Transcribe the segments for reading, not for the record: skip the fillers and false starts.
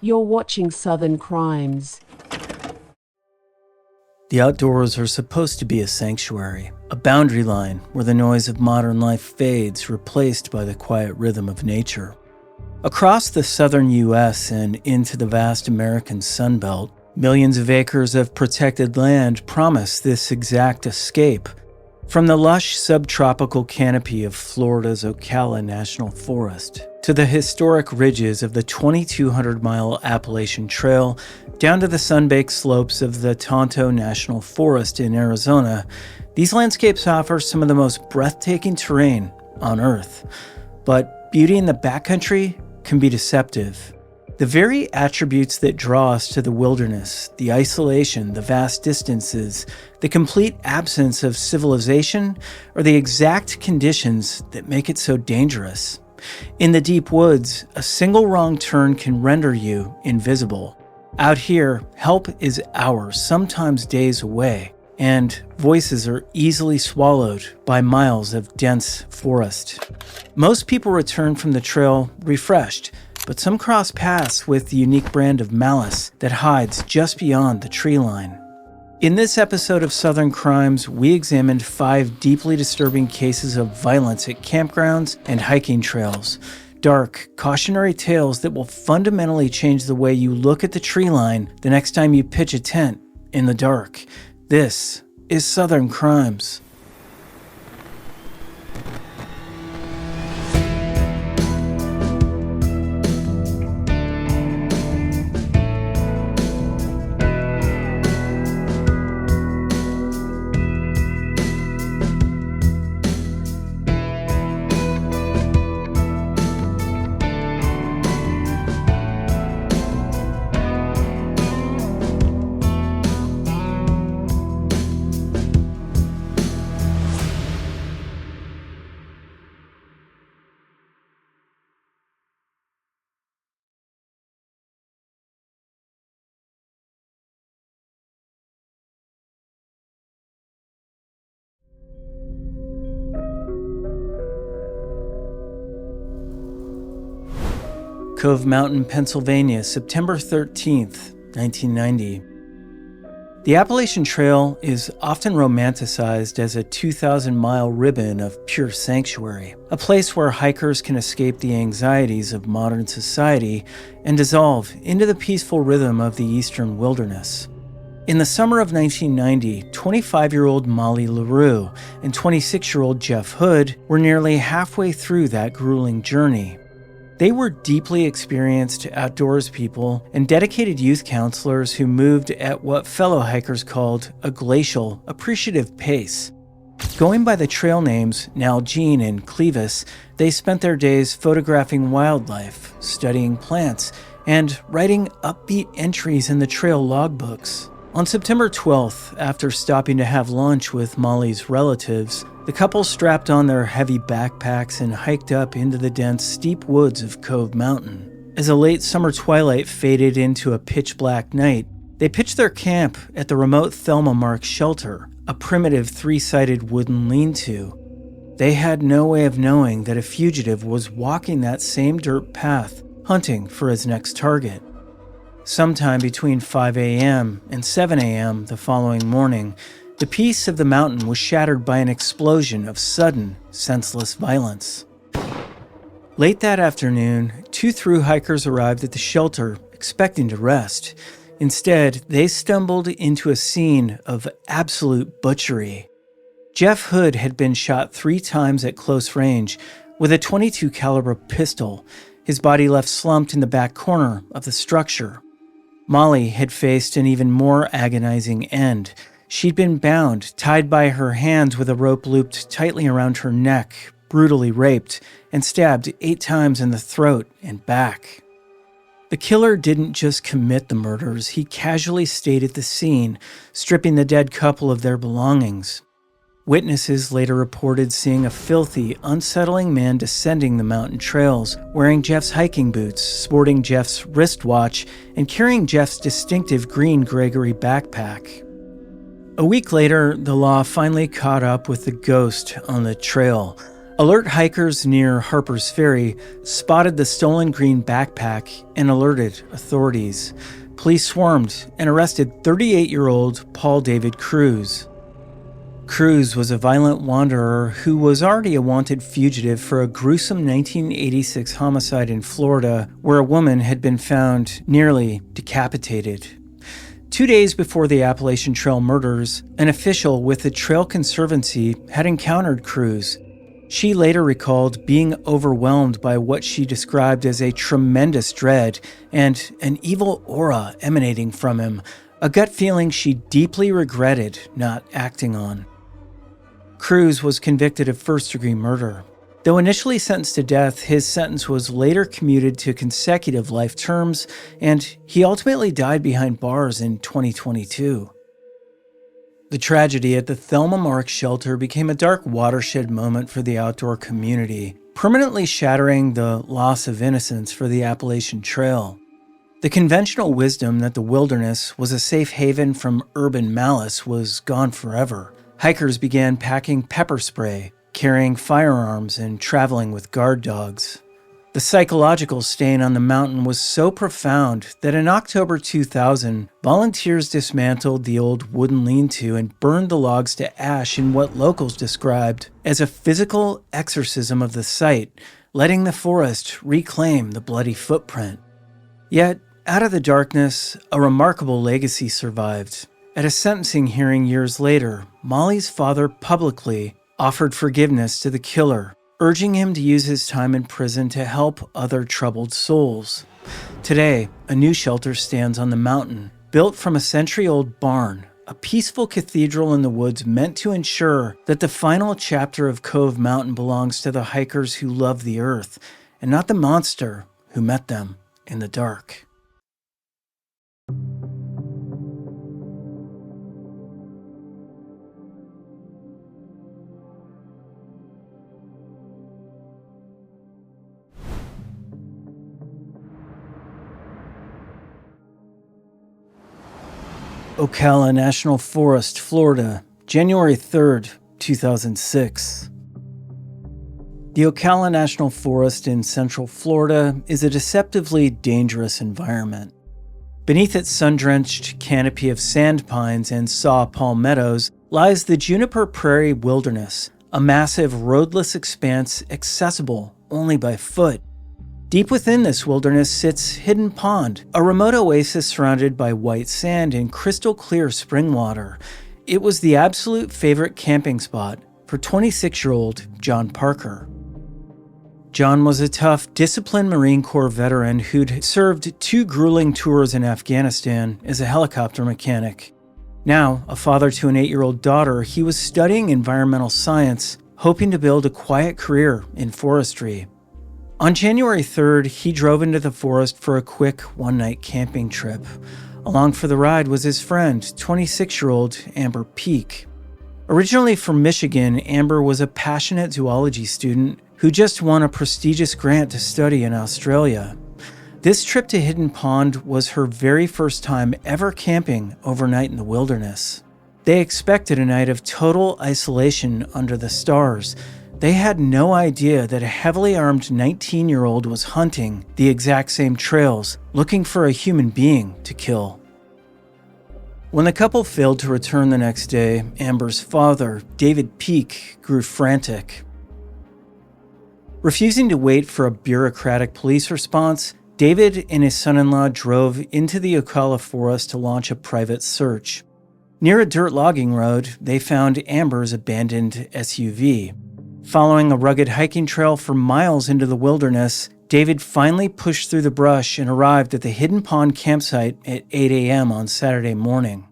You're watching Southern Crimes. The outdoors are supposed to be a sanctuary, a boundary line where the noise of modern life fades, replaced by the quiet rhythm of nature. Across the southern U.S. and into the vast American Sunbelt, millions of acres of protected land promise this exact escape. From the lush subtropical canopy of Florida's Ocala National Forest to the historic ridges of the 2,200-mile Appalachian Trail, down to the sun-baked slopes of the Tonto National Forest in Arizona, these landscapes offer some of the most breathtaking terrain on Earth. But beauty in the backcountry can be deceptive. The very attributes that draw us to the wilderness, the isolation, the vast distances, the complete absence of civilization, are the exact conditions that make it so dangerous. In the deep woods, a single wrong turn can render you invisible. Out here, help is hours, sometimes days away, and voices are easily swallowed by miles of dense forest. Most people return from the trail refreshed, but some cross paths with the unique brand of malice that hides just beyond the tree line. In this episode of Southern Crimes, we examined 5 deeply disturbing cases of violence at campgrounds and hiking trails. Dark, cautionary tales that will fundamentally change the way you look at the tree line the next time you pitch a tent in the dark. This is Southern Crimes. Cove Mountain, Pennsylvania, September 13th, 1990. The Appalachian Trail is often romanticized as a 2,000-mile ribbon of pure sanctuary, a place where hikers can escape the anxieties of modern society and dissolve into the peaceful rhythm of the eastern wilderness. In the summer of 1990, 25-year-old Molly LaRue and 26-year-old Jeff Hood were nearly halfway through that grueling journey. They were deeply experienced outdoors people and dedicated youth counselors who moved at what fellow hikers called a glacial, appreciative pace. Going by the trail names Nalgene and Clevis, they spent their days photographing wildlife, studying plants, and writing upbeat entries in the trail logbooks. On September 12th, after stopping to have lunch with Molly's relatives, the couple strapped on their heavy backpacks and hiked up into the dense, steep woods of Cove Mountain. As a late summer twilight faded into a pitch-black night, they pitched their camp at the remote Thelma-marked shelter, a primitive 3-sided wooden lean-to. They had no way of knowing that a fugitive was walking that same dirt path, hunting for his next target. Sometime between 5 a.m. and 7 a.m. the following morning, the peace of the mountain was shattered by an explosion of sudden, senseless violence. Late that afternoon, 2 through hikers arrived at the shelter, expecting to rest. Instead, they stumbled into a scene of absolute butchery. Jeff Hood had been shot 3 times at close range with a .22 caliber pistol, his body left slumped in the back corner of the structure. Molly had faced an even more agonizing end. She'd been bound, tied by her hands with a rope looped tightly around her neck, brutally raped, and stabbed 8 times in the throat and back. The killer didn't just commit the murders, he casually stayed at the scene, stripping the dead couple of their belongings. Witnesses later reported seeing a filthy, unsettling man descending the mountain trails, wearing Jeff's hiking boots, sporting Jeff's wristwatch, and carrying Jeff's distinctive green Gregory backpack. A week later, the law finally caught up with the ghost on the trail, Alert hikers near Harper's Ferry spotted the stolen green backpack and alerted authorities. Police swarmed and arrested 38-year-old Paul David Cruz. Cruz was a violent wanderer who was already a wanted fugitive for a gruesome 1986 homicide in Florida where a woman had been found nearly decapitated. 2 days before the Appalachian Trail murders, an official with the Trail Conservancy had encountered Cruz. She later recalled being overwhelmed by what she described as a tremendous dread and an evil aura emanating from him, a gut feeling she deeply regretted not acting on. Cruz was convicted of first-degree murder. Though initially sentenced to death, his sentence was later commuted to consecutive life terms, and he ultimately died behind bars in 2022. The tragedy at the Thelma Mark shelter became a dark watershed moment for the outdoor community, permanently shattering the loss of innocence for the Appalachian Trail. The conventional wisdom that the wilderness was a safe haven from urban malice was gone forever. Hikers began packing pepper spray, carrying firearms, and traveling with guard dogs. The psychological stain on the mountain was so profound that in October 2000, volunteers dismantled the old wooden lean-to and burned the logs to ash in what locals described as a physical exorcism of the site, letting the forest reclaim the bloody footprint. Yet, out of the darkness, a remarkable legacy survived. At a sentencing hearing years later, Molly's father publicly offered forgiveness to the killer, urging him to use his time in prison to help other troubled souls. Today, a new shelter stands on the mountain, built from a century-old barn, a peaceful cathedral in the woods meant to ensure that the final chapter of Cove Mountain belongs to the hikers who love the earth, and not the monster who met them in the dark. Ocala National Forest, Florida, January 3rd, 2006. The Ocala National Forest in central Florida is a deceptively dangerous environment. Beneath its sun-drenched canopy of sand pines and saw palmettos lies the Juniper Prairie Wilderness, a massive roadless expanse accessible only by foot. Deep within this wilderness sits Hidden Pond, a remote oasis surrounded by white sand and crystal-clear spring water. It was the absolute favorite camping spot for 26-year-old John Parker. John was a tough, disciplined Marine Corps veteran who'd served 2 grueling tours in Afghanistan as a helicopter mechanic. Now, a father to an 8-year-old daughter, he was studying environmental science, hoping to build a quiet career in forestry. On January 3rd, he drove into the forest for a quick one-night camping trip. Along for the ride was his friend, 26-year-old Amber Peck. Originally from Michigan, Amber was a passionate zoology student who just won a prestigious grant to study in Australia. This trip to Hidden Pond was her very first time ever camping overnight in the wilderness. They expected a night of total isolation under the stars. They had no idea that a heavily armed 19-year-old was hunting the exact same trails, looking for a human being to kill. When the couple failed to return the next day, Amber's father, David Peck, grew frantic. Refusing to wait for a bureaucratic police response, David and his son-in-law drove into the Ocala forest to launch a private search. Near a dirt logging road, they found Amber's abandoned SUV. Following a rugged hiking trail for miles into the wilderness, David finally pushed through the brush and arrived at the Hidden Pond campsite at 8 a.m. on Saturday morning.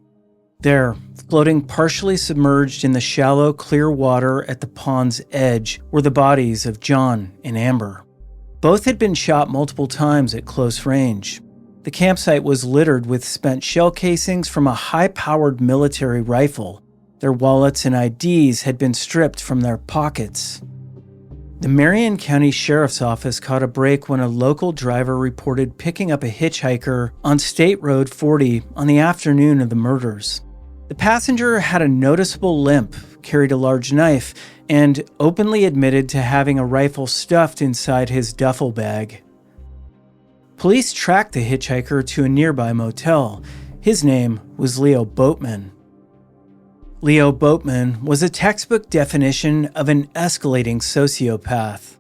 There, floating partially submerged in the shallow, clear water at the pond's edge, were the bodies of John and Amber. Both had been shot multiple times at close range. The campsite was littered with spent shell casings from a high-powered military rifle. Their wallets and IDs had been stripped from their pockets. The Marion County Sheriff's Office caught a break when a local driver reported picking up a hitchhiker on State Road 40 on the afternoon of the murders. The passenger had a noticeable limp, carried a large knife, and openly admitted to having a rifle stuffed inside his duffel bag. Police tracked the hitchhiker to a nearby motel. His name was Leo Boatman. Leo Boatman was a textbook definition of an escalating sociopath.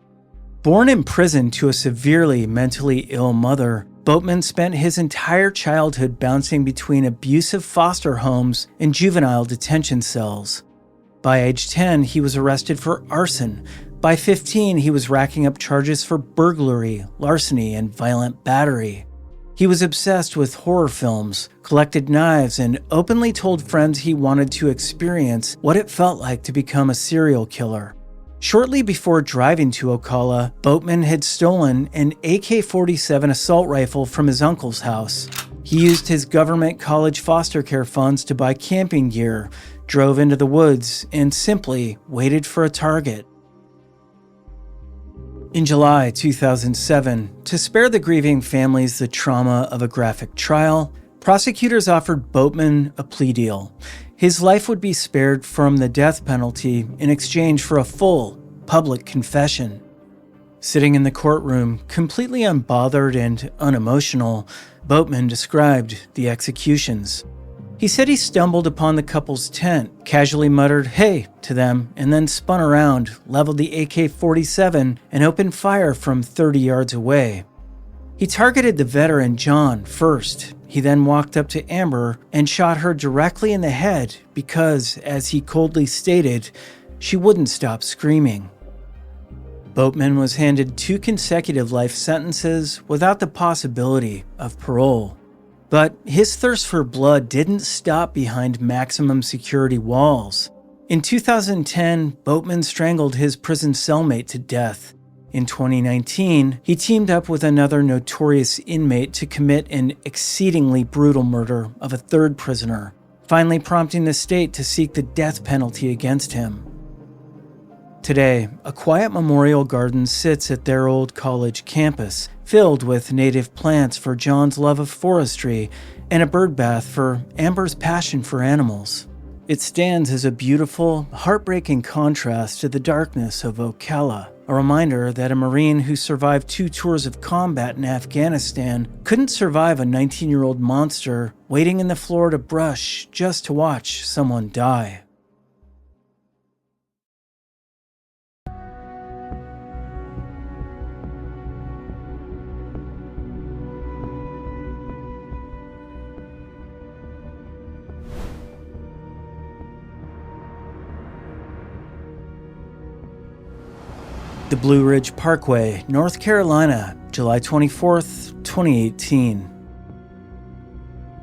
Born in prison to a severely mentally ill mother, Boatman spent his entire childhood bouncing between abusive foster homes and juvenile detention cells. By age 10, he was arrested for arson. By 15, he was racking up charges for burglary, larceny, and violent battery. He was obsessed with horror films, collected knives, and openly told friends he wanted to experience what it felt like to become a serial killer. Shortly before driving to Ocala, Boatman had stolen an AK-47 assault rifle from his uncle's house. He used his government college foster care funds to buy camping gear, drove into the woods, and simply waited for a target. In July 2007, to spare the grieving families the trauma of a graphic trial, prosecutors offered Boatman a plea deal. His life would be spared from the death penalty in exchange for a full, public confession. Sitting in the courtroom, completely unbothered and unemotional, Boatman described the executions. He said he stumbled upon the couple's tent, casually muttered "hey" to them, and then spun around, leveled the AK-47, and opened fire from 30 yards away. He targeted the veteran John first. He then walked up to Amber and shot her directly in the head because, as he coldly stated, she wouldn't stop screaming. Boatman was handed 2 consecutive life sentences without the possibility of parole. But his thirst for blood didn't stop behind maximum security walls. In 2010, Boatman strangled his prison cellmate to death. In 2019, he teamed up with another notorious inmate to commit an exceedingly brutal murder of a third prisoner, finally prompting the state to seek the death penalty against him. Today, a quiet memorial garden sits at their old college campus, filled with native plants for John's love of forestry and a bird bath for Amber's passion for animals. It stands as a beautiful, heartbreaking contrast to the darkness of Ocala, a reminder that a Marine who survived 2 tours of combat in Afghanistan couldn't survive a 19-year-old monster waiting in the Florida brush just to watch someone die. The Blue Ridge Parkway, North Carolina, July 24th, 2018.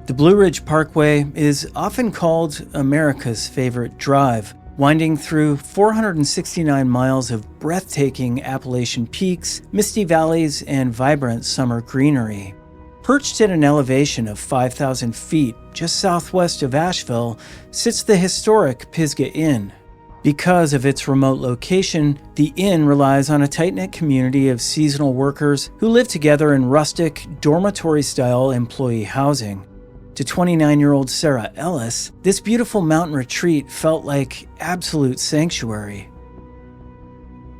The Blue Ridge Parkway is often called America's favorite drive, winding through 469 miles of breathtaking Appalachian peaks, misty valleys, and vibrant summer greenery. Perched at an elevation of 5,000 feet just southwest of Asheville sits the historic Pisgah Inn. Because of its remote location, the inn relies on a tight-knit community of seasonal workers who live together in rustic, dormitory-style employee housing. To 29-year-old Sara Ellis, this beautiful mountain retreat felt like absolute sanctuary.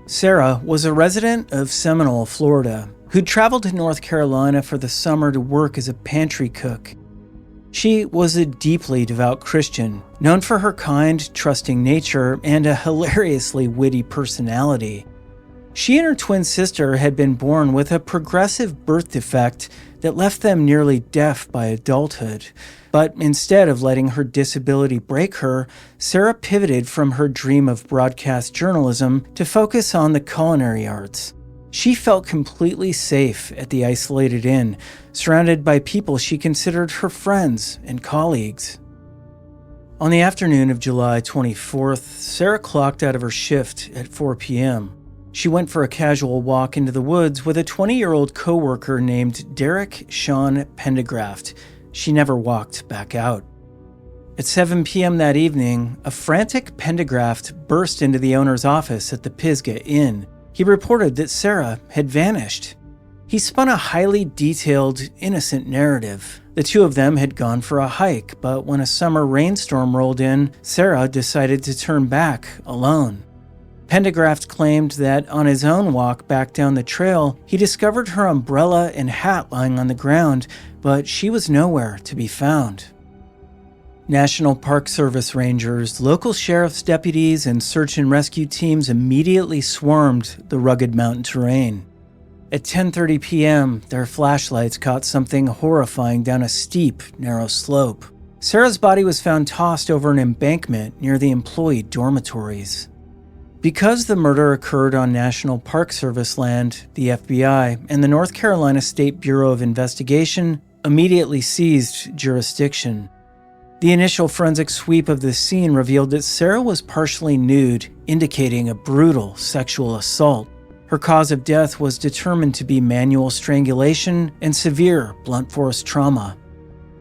Sara was a resident of Seminole, Florida, who'd traveled to North Carolina for the summer to work as a pantry cook. She was a deeply devout Christian, known for her kind, trusting nature and a hilariously witty personality. She and her twin sister had been born with a progressive birth defect that left them nearly deaf by adulthood. But instead of letting her disability break her, Sara pivoted from her dream of broadcast journalism to focus on the culinary arts. She felt completely safe at the isolated inn, surrounded by people she considered her friends and colleagues. On the afternoon of July 24th, Sara clocked out of her shift at 4 p.m. She went for a casual walk into the woods with a 20-year-old coworker named Derek Sean Pendergraft. She never walked back out. At 7 p.m. that evening, a frantic Pendergraft burst into the owner's office at the Pisgah Inn. He reported that Sara had vanished. He spun a highly detailed, innocent narrative. The two of them had gone for a hike, but when a summer rainstorm rolled in, Sara decided to turn back alone. Pendergraft claimed that on his own walk back down the trail, he discovered her umbrella and hat lying on the ground, but she was nowhere to be found. National Park Service rangers, local sheriff's deputies, and search and rescue teams immediately swarmed the rugged mountain terrain. At 10:30 p.m., their flashlights caught something horrifying down a steep, narrow slope. Sara's body was found tossed over an embankment near the employee dormitories. Because the murder occurred on National Park Service land, the FBI and the North Carolina State Bureau of Investigation immediately seized jurisdiction. The initial forensic sweep of the scene revealed that Sara was partially nude, indicating a brutal sexual assault. Her cause of death was determined to be manual strangulation and severe blunt force trauma.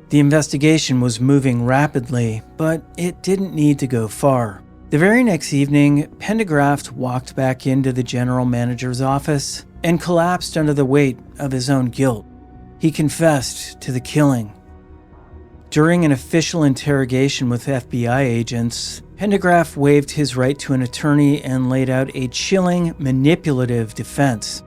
The investigation was moving rapidly, but it didn't need to go far. The very next evening, Pendergraft walked back into the general manager's office and collapsed under the weight of his own guilt. He confessed to the killing. During an official interrogation with FBI agents, Pendergraft waived his right to an attorney and laid out a chilling, manipulative defense.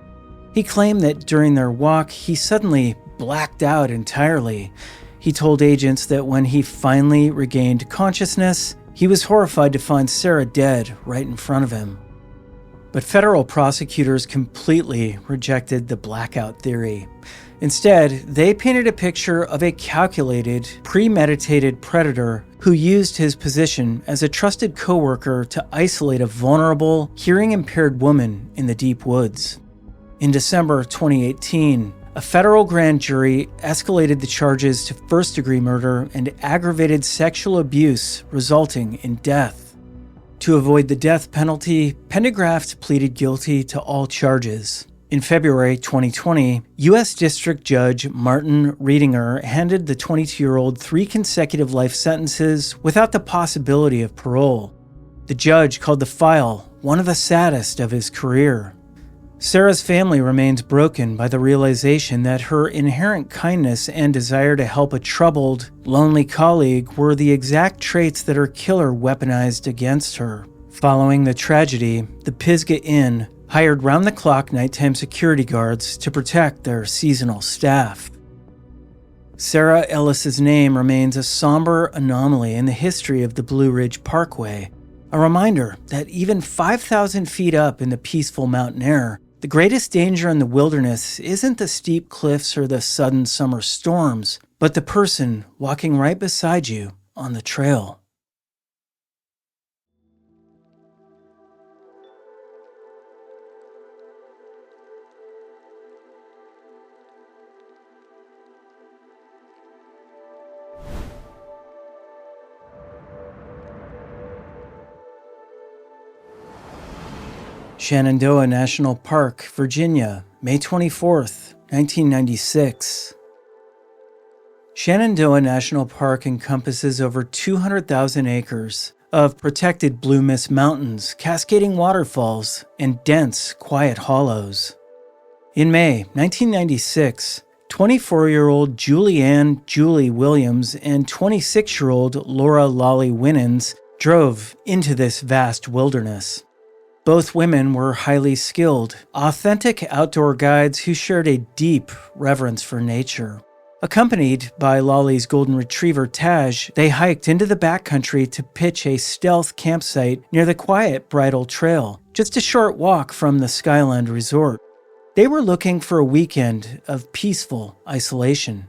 He claimed that during their walk, he suddenly blacked out entirely. He told agents that when he finally regained consciousness, he was horrified to find Sara dead right in front of him. But federal prosecutors completely rejected the blackout theory. Instead, they painted a picture of a calculated, premeditated predator who used his position as a trusted coworker to isolate a vulnerable, hearing-impaired woman in the deep woods. In December 2018, a federal grand jury escalated the charges to first-degree murder and aggravated sexual abuse, resulting in death. To avoid the death penalty, Pendergraft pleaded guilty to all charges. In February 2020, U.S. District Judge Martin Riedinger handed the 22-year-old 3 consecutive life sentences without the possibility of parole. The judge called the file one of the saddest of his career. Sara's family remains broken by the realization that her inherent kindness and desire to help a troubled, lonely colleague were the exact traits that her killer weaponized against her. Following the tragedy, the Pisgah Inn hired round-the-clock nighttime security guards to protect their seasonal staff. Sara Ellis's name remains a somber anomaly in the history of the Blue Ridge Parkway, a reminder that even 5,000 feet up in the peaceful mountain air, the greatest danger in the wilderness isn't the steep cliffs or the sudden summer storms, but the person walking right beside you on the trail. Shenandoah National Park, Virginia, May 24th, 1996. Shenandoah National Park encompasses over 200,000 acres of protected blue mist mountains, cascading waterfalls, and dense, quiet hollows. In May 1996, 24-year-old Julianne Julie Williams and 26-year-old Laura Lolly Winans drove into this vast wilderness. Both women were highly skilled, authentic outdoor guides who shared a deep reverence for nature. Accompanied by Lolly's golden retriever Taj, they hiked into the backcountry to pitch a stealth campsite near the quiet Bridle Trail, just a short walk from the Skyland Resort. They were looking for a weekend of peaceful isolation.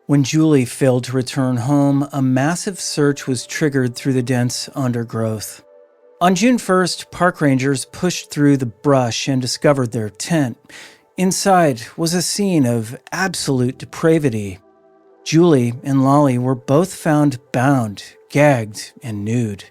When Julie failed to return home, a massive search was triggered through the dense undergrowth. On June 1st, park rangers pushed through the brush and discovered their tent. Inside was a scene of absolute depravity. Julie and Lolly were both found bound, gagged, and nude.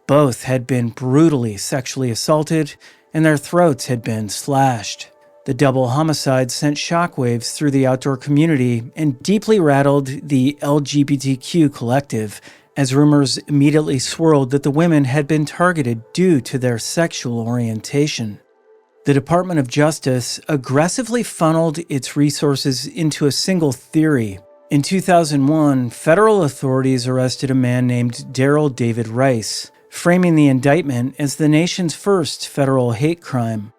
Both had been brutally sexually assaulted, and their throats had been slashed. The double homicide sent shockwaves through the outdoor community and deeply rattled the LGBTQ collective, as rumors immediately swirled that the women had been targeted due to their sexual orientation. The Department of Justice aggressively funneled its resources into a single theory: In 2001, federal authorities arrested a man named Daryl David Rice, framing the indictment as the nation's first federal hate crime.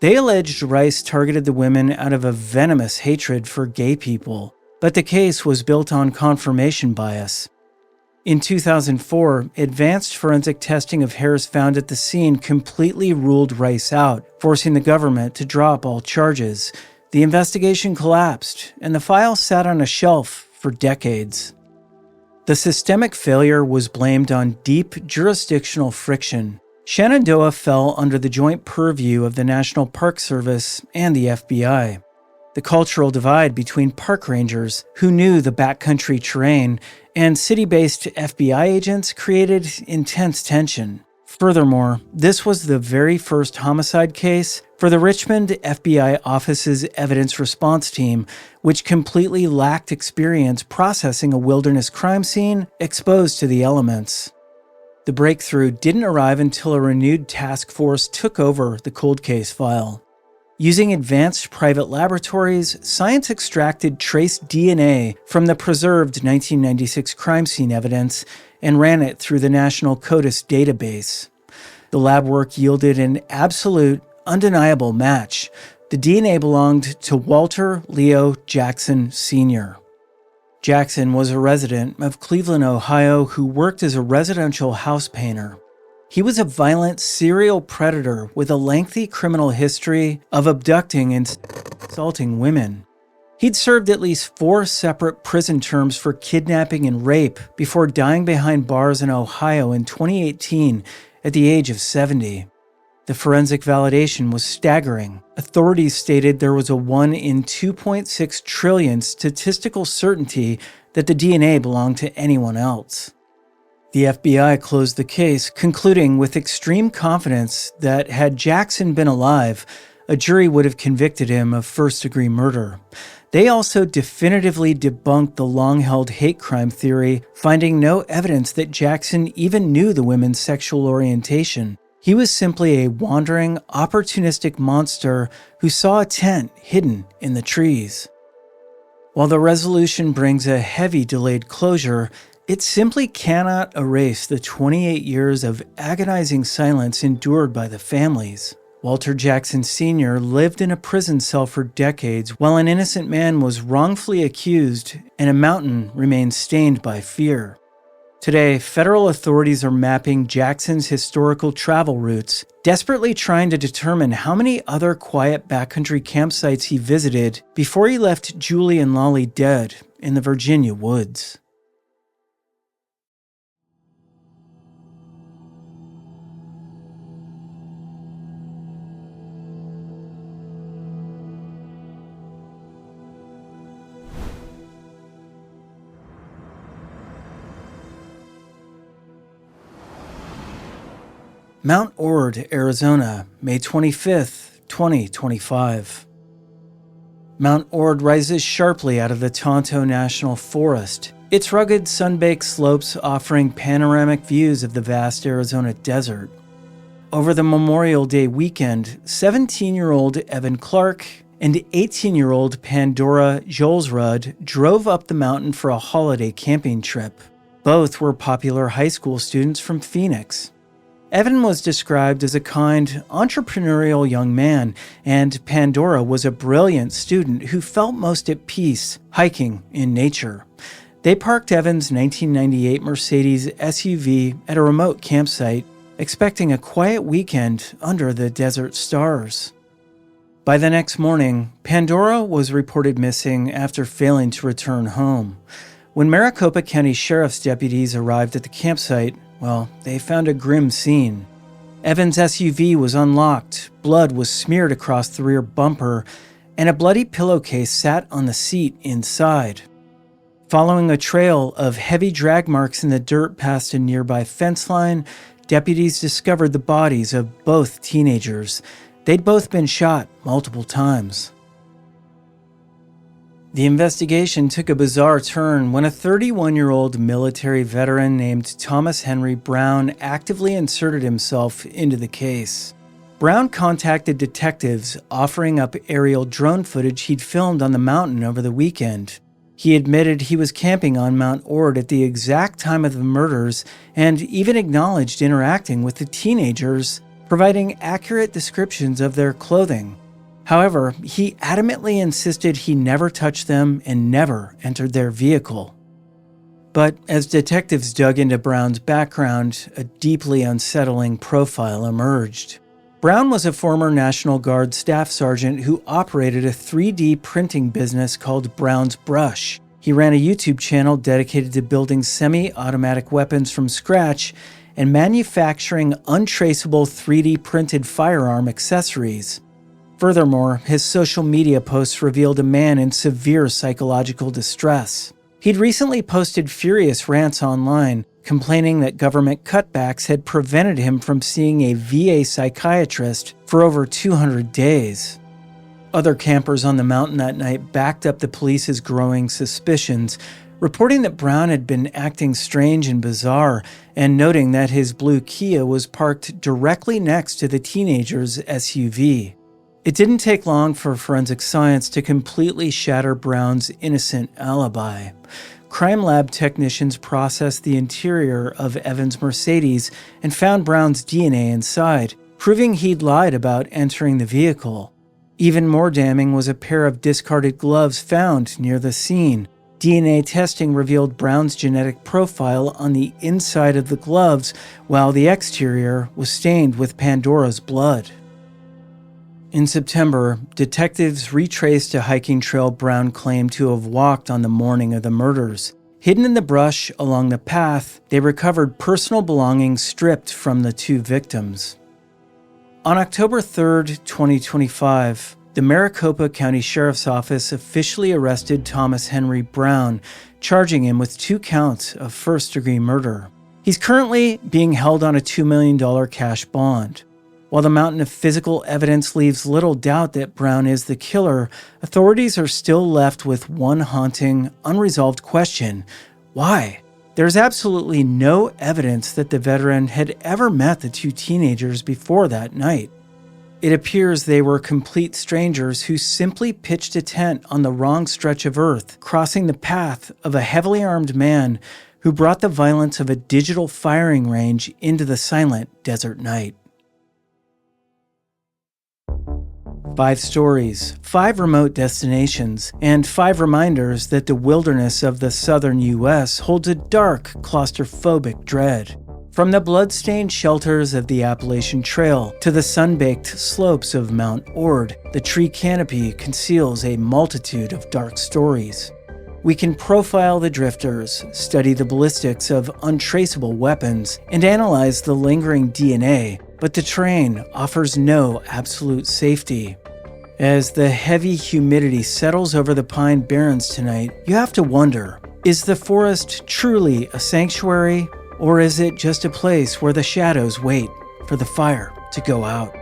They alleged Rice targeted the women out of a venomous hatred for gay people, but the case was built on confirmation bias. In 2004, advanced forensic testing of hairs found at the scene completely ruled Rice out, forcing the government to drop all charges. The investigation collapsed, and the file sat on a shelf for decades. The systemic failure was blamed on deep jurisdictional friction. Shenandoah fell under the joint purview of the National Park Service and the FBI. The cultural divide between park rangers, who knew the backcountry terrain, and city-based FBI agents created intense tension. Furthermore, this was the very first homicide case for the Richmond FBI office's evidence response team, which completely lacked experience processing a wilderness crime scene exposed to the elements. The breakthrough didn't arrive until a renewed task force took over the cold case file. Using advanced private laboratories, science extracted trace DNA from the preserved 1996 crime scene evidence and ran it through the National CODIS database. The lab work yielded an absolute, undeniable match. The DNA belonged to Walter Leo Jackson Sr. Jackson was a resident of Cleveland, Ohio, who worked as a residential house painter. He was a violent serial predator with a lengthy criminal history of abducting and assaulting women. He'd served at least 4 separate prison terms for kidnapping and rape before dying behind bars in Ohio in 2018 at the age of 70. The forensic validation was staggering. Authorities stated there was a 1 in 2.6 trillion statistical certainty that the DNA belonged to anyone else. The FBI closed the case, concluding with extreme confidence that had Jackson been alive, a jury would have convicted him of first-degree murder. They also definitively debunked the long-held hate crime theory, finding no evidence that Jackson even knew the women's sexual orientation. He was simply a wandering, opportunistic monster who saw a tent hidden in the trees. While the resolution brings a heavy delayed closure, it simply cannot erase the 28 years of agonizing silence endured by the families. Walter Jackson Sr. lived in a prison cell for decades while an innocent man was wrongfully accused and a mountain remains stained by fear. Today, federal authorities are mapping Jackson's historical travel routes, desperately trying to determine how many other quiet backcountry campsites he visited before he left Julie and Lolly dead in the Virginia woods. Mount Ord, Arizona, May 25, 2025. Mount Ord rises sharply out of the Tonto National Forest, its rugged sun-baked slopes offering panoramic views of the vast Arizona desert. Over the Memorial Day weekend, 17-year-old Evan Clark and 18-year-old Pandora Kjolsrud drove up the mountain for a holiday camping trip. Both were popular high school students from Phoenix. Evan was described as a kind, entrepreneurial young man, and Pandora was a brilliant student who felt most at peace hiking in nature. They parked Evan's 1998 Mercedes SUV at a remote campsite, expecting a quiet weekend under the desert stars. By the next morning, Pandora was reported missing after failing to return home. When Maricopa County Sheriff's deputies arrived at the campsite, well, they found a grim scene. Evan's SUV was unlocked, blood was smeared across the rear bumper, and a bloody pillowcase sat on the seat inside. Following a trail of heavy drag marks in the dirt past a nearby fence line, deputies discovered the bodies of both teenagers. They'd both been shot multiple times. The investigation took a bizarre turn when a 31-year-old military veteran named Thomas Henry Brown actively inserted himself into the case. Brown contacted detectives, offering up aerial drone footage he'd filmed on the mountain over the weekend. He admitted he was camping on Mount Ord at the exact time of the murders and even acknowledged interacting with the teenagers, providing accurate descriptions of their clothing. However, he adamantly insisted he never touched them and never entered their vehicle. But as detectives dug into Brown's background, a deeply unsettling profile emerged. Brown was a former National Guard staff sergeant who operated a 3D printing business called Brown's Brush. He ran a YouTube channel dedicated to building semi-automatic weapons from scratch and manufacturing untraceable 3D printed firearm accessories. Furthermore, his social media posts revealed a man in severe psychological distress. He'd recently posted furious rants online, complaining that government cutbacks had prevented him from seeing a VA psychiatrist for over 200 days. Other campers on the mountain that night backed up the police's growing suspicions, reporting that Brown had been acting strange and bizarre, and noting that his blue Kia was parked directly next to the teenager's SUV. It didn't take long for forensic science to completely shatter Brown's innocent alibi. Crime lab technicians processed the interior of Evan's Mercedes and found Brown's DNA inside, proving he'd lied about entering the vehicle. Even more damning was a pair of discarded gloves found near the scene. DNA testing revealed Brown's genetic profile on the inside of the gloves, while the exterior was stained with Pandora's blood. In September, detectives retraced a hiking trail Brown claimed to have walked on the morning of the murders. Hidden in the brush along the path, they recovered personal belongings stripped from the two victims. On October 3, 2025, the Maricopa County Sheriff's Office officially arrested Thomas Henry Brown, charging him with 2 counts of first-degree murder. He's currently being held on a $2 million cash bond. While the mountain of physical evidence leaves little doubt that Brown is the killer, authorities are still left with one haunting, unresolved question: why? There's absolutely no evidence that the veteran had ever met the two teenagers before that night. It appears they were complete strangers who simply pitched a tent on the wrong stretch of earth, crossing the path of a heavily armed man who brought the violence of a digital firing range into the silent desert night. 5 stories, 5 remote destinations, and 5 reminders that the wilderness of the southern U.S. holds a dark, claustrophobic dread. From the blood-stained shelters of the Appalachian Trail to the sun-baked slopes of Mount Ord, the tree canopy conceals a multitude of dark stories. We can profile the drifters, study the ballistics of untraceable weapons, and analyze the lingering DNA, but the terrain offers no absolute safety. As the heavy humidity settles over the Pine Barrens tonight, you have to wonder, is the forest truly a sanctuary, or is it just a place where the shadows wait for the fire to go out?